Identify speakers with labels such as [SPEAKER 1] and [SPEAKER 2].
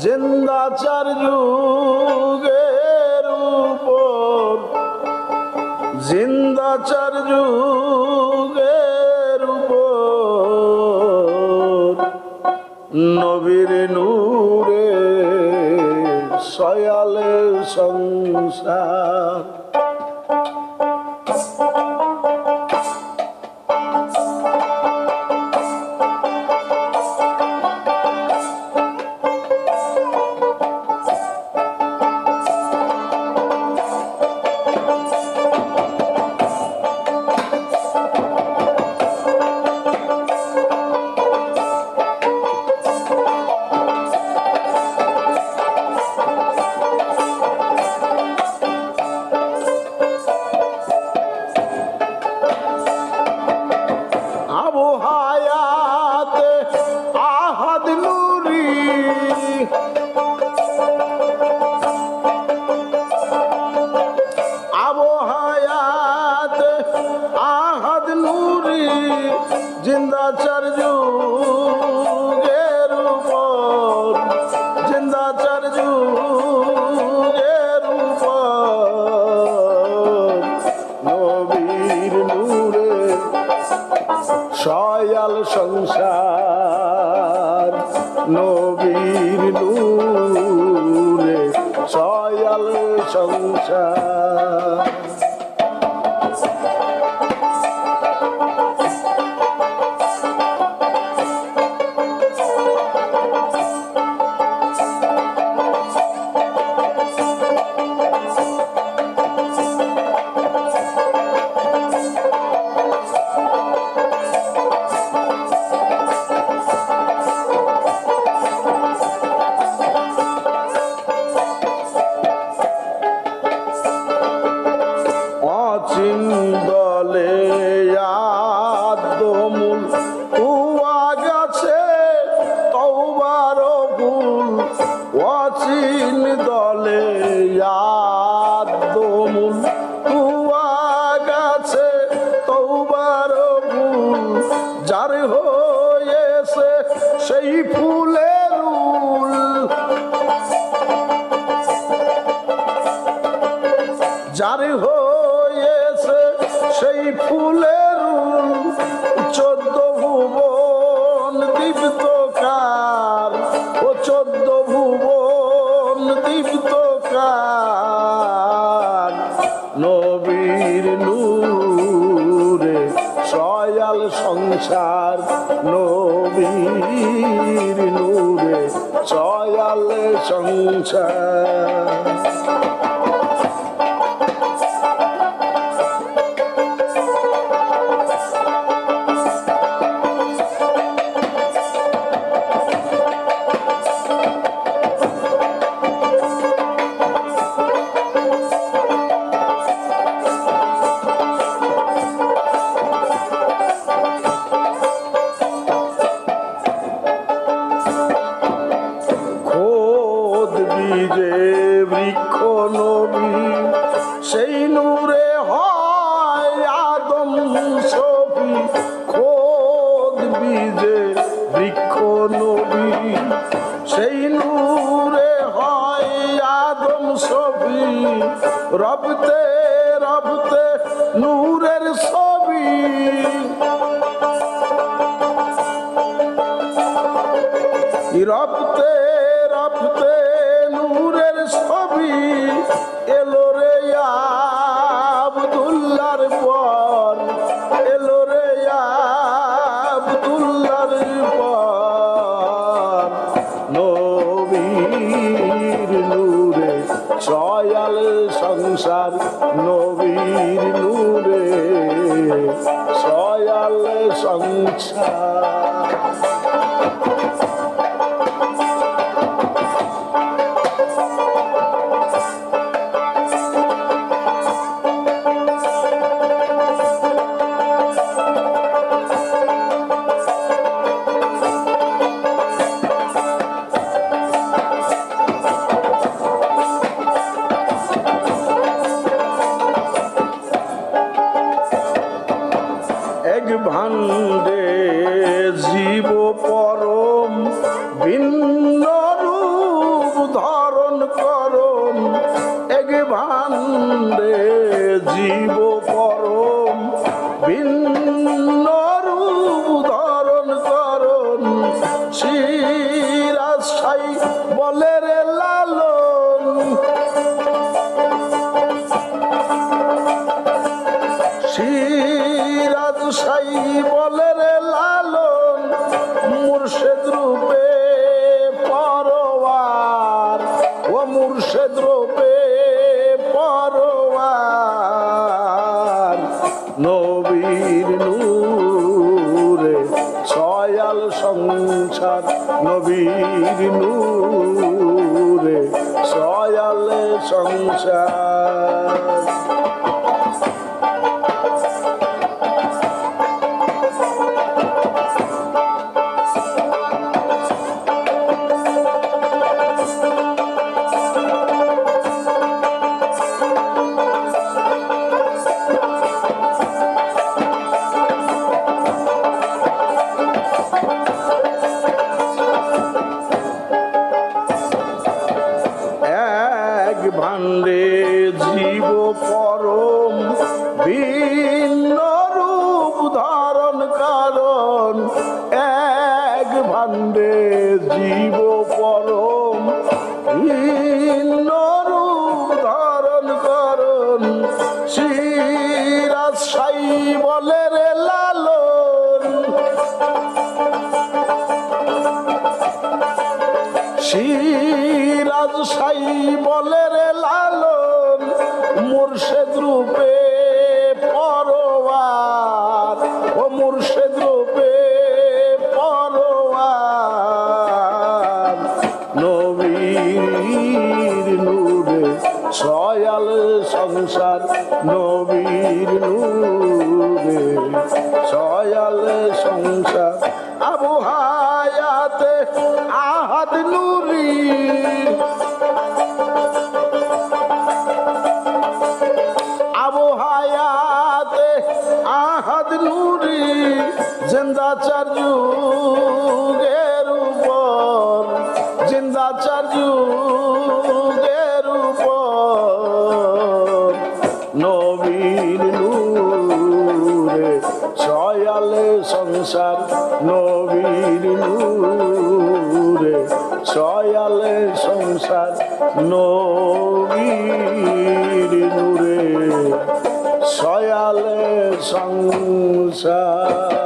[SPEAKER 1] জিন্দাচার যুগের উপর, জিন্দাচার যুগের উপর নবীর নূরে সয়ালে সংসার। জিন্দাচার যুগের উপর, জিন্দাচার যুগের উপর নবীর নূরে সয়াল সংসার, নবীর নূরে সয়াল সংসার। দলে আদমুল কুয়া গেছে তওবার ফুল, অচিন দলে আদমুল কুয়া গেছে তওবার ফুল, যার হয়েছে সেই ফুলের উল, যার সেই ফুলের 14 ভুবন দীপ্তকার, ও 14 ভুবন দীপ্তকার নবীর নূরে সয়াল সংসার, নবীর নূরে সয়াল সংসার। বীজে বৃক্ষ নবী, সেই নূরে হয় আদম সফি, খোদ বীজে বৃক্ষ নবী, সেই নূরে হয় আদম সফি, রবতে রবতে নূরের ছবি, রবতে রবতে নূরের ছবি এলো রে আব্দুল্লাহর পর, এলো রে আব্দুল্লাহর পর নবীর নূরে সয়াল সংসার, নবীর নূরে সয়াল সংসার। ভাণ্ডে জীব পরম ভিন্ন রূপ, করণ এক ভান্ডে জীব পরম ভিন্ন রূপ ধারণ করণ শিরাশাই বলে রে লালন শিরাশাই বলে রে লালন মুর্শিদ রূপে পরোয়ার ও মুর্শিদ রূপে পরোয়ার নবীর নূরে ছয়াল সংসার নবীর নূরে ছয়াল সংসার ভান্ডে জীব পরম ভিন্ন রূপ ধারণ কারণ এক ভান্ডে জীব পরম ভিন্ন রূপ ধারণ করণ শিরাশাই বলে রে লালন শিরাশাই বলে রে লালন মুর্শিদ রূপে পরোয়ার ও মুর্শিদ রূপে পরোয়ার নবীর নূরে ছয়াল সংসার নবীর নূরে ছয়াল সংসার আবু হায়াতে আহাদ নূরি আবু হায়াতে আহাদ নূরি জিন্দাচার যুগের উপর জিন্দাচার যুগের উপর নবীর নূরে ছয়ালে সংসার নবীর নূরে ছয়ালে সংসার নবীর নূরে ছয়ালে সংসার